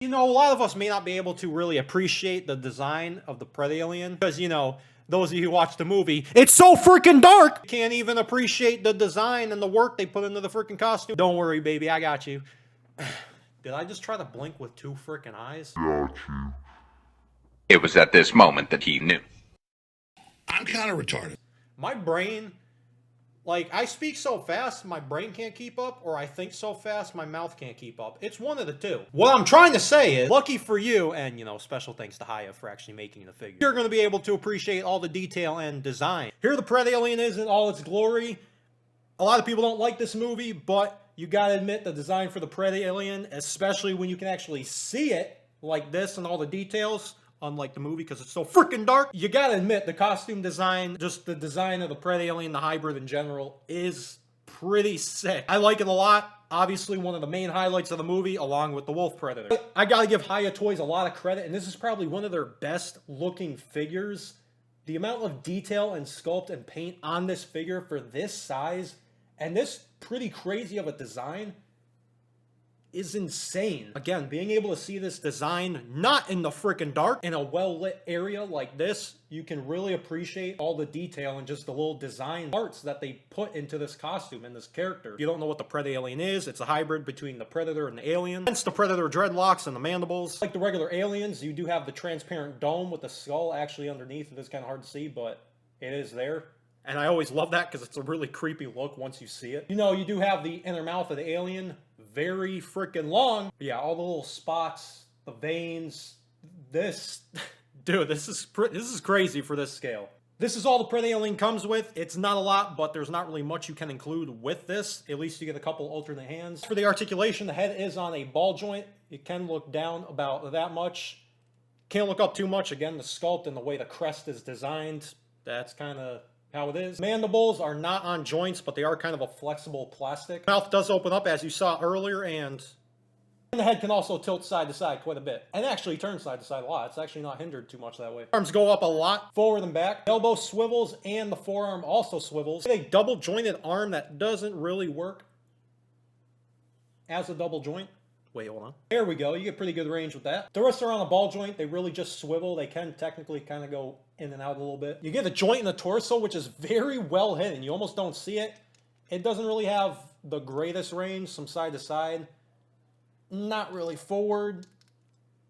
You know, a lot of us may not be able to really appreciate the design of the Predalien because, you know, those of you who watch the movie, it's so freaking dark! You can't even appreciate the design and the work they put into the freaking costume. Don't worry, baby, I got you. Did I just try to blink with two freaking eyes? Got you. It was at this moment that he knew. I'm kind of retarded. My brain, like, I speak so fast, my brain can't keep up, or I think so fast, my mouth can't keep up. It's one of the two. What I'm trying to say is, lucky for you, and, you know, special thanks to Hiya for actually making the figure, you're going to be able to appreciate all the detail and design. Here the Predalien is in all its glory. A lot of people don't like this movie, but you gotta admit the design for the Predalien, especially when you can actually see it like this and all the details, unlike the movie because it's so freaking dark. You gotta admit the costume design, just the design of the Predalien, the hybrid in general, is pretty sick. I like it a lot. Obviously one of the main highlights of the movie, along with the Wolf Predator. I gotta give Hiya Toys a lot of credit, and this is probably one of their best looking figures. The amount of detail and sculpt and paint on this figure for this size and this pretty crazy of a design is insane. Again, being able to see this design not in the freaking dark, in a well-lit area like this, you can really appreciate all the detail and just the little design parts that they put into this costume and this character. If you don't know what the Predalien is, it's a hybrid between the Predator and the Alien. Hence the Predator dreadlocks and the mandibles. Like the regular aliens, you do have the transparent dome with the skull actually underneath. It is kind of hard to see, but it is there. And I always love that because it's a really creepy look once you see it. You know, you do have the inner mouth of the alien, very freaking long. But yeah, all the little spots, the veins, this, dude, this is crazy for this scale. This is all the Predalien comes with. It's not a lot, but there's not really much you can include with this. At least you get a couple alternate hands. For the articulation, the head is on a ball joint. It can look down about that much. Can't look up too much. Again, the sculpt and the way the crest is designed, that's kind of how it is. Mandibles are not on joints, but they are kind of a flexible plastic. Mouth does open up, as you saw earlier, and the head can also tilt side to side quite a bit. And actually turn side to side a lot. It's actually not hindered too much that way. Arms go up a lot, forward and back. Elbow swivels, and the forearm also swivels. A double jointed arm that doesn't really work as a double joint. Wait, hold on. There we go. You get pretty good range with that. The wrists are on a ball joint. They really just swivel. They can technically kind of go in and out a little bit. You get a joint in the torso, which is very well hidden. You almost don't see it. It doesn't really have the greatest range, some side to side. Not really forward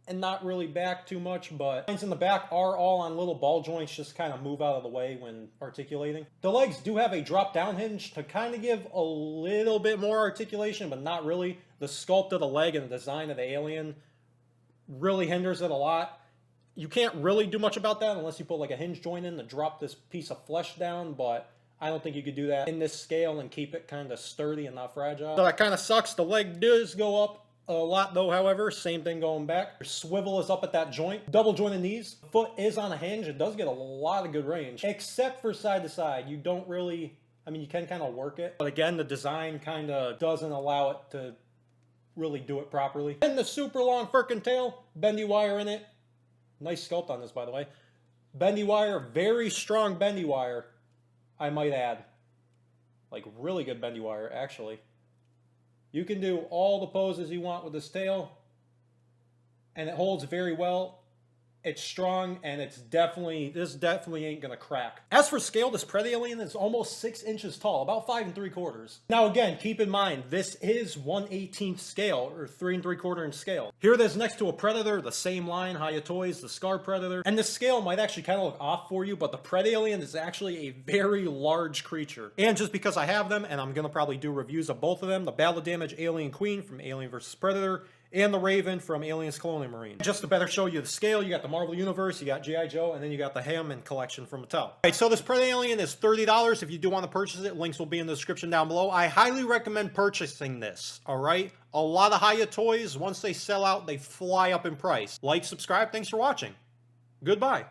and not really back too much, but lines in the back are all on little ball joints, just kind of move out of the way when articulating. The legs do have a drop down hinge to kind of give a little bit more articulation, but not really. The sculpt of the leg and the design of the alien really hinders it a lot. You can't really do much about that unless you put like a hinge joint in to drop this piece of flesh down, but I don't think you could do that in this scale and keep it kind of sturdy and not fragile. So that kind of sucks. The leg does go up a lot though, however, same thing going back. Your swivel is up at that joint. Double jointed knees. Foot is on a hinge. It does get a lot of good range, except for side to side. You don't really, I mean, you can kind of work it, but again, the design kind of doesn't allow it to really do it properly. And the super long frickin' tail, bendy wire in it. Nice sculpt on this, by the way. Bendy wire, very strong bendy wire, I might add. Like really good bendy wire, actually. You can do all the poses you want with this tail, and it holds very well. It's strong, and this definitely ain't gonna crack. As for scale, this Predalien is almost 6 inches tall, about 5 3/4. Now again, keep in mind, this is 1/18 scale, or 3 3/4 inch scale. Here it is next to a Predator, the same line, Hiya Toys, the Scar Predator. And this scale might actually kind of look off for you, but the Predalien is actually a very large creature. And just because I have them, and I'm gonna probably do reviews of both of them, the Battle Damage Alien Queen from Alien vs. Predator, and the Raven from Aliens Colonial Marine. Just to better show you the scale, you got the Marvel Universe, you got G.I. Joe, and then you got the Hammond collection from Mattel. Alright, so this Predalien is $30. If you do want to purchase it, links will be in the description down below. I highly recommend purchasing this, alright? A lot of Hiya Toys, once they sell out, they fly up in price. Like, subscribe, thanks for watching. Goodbye.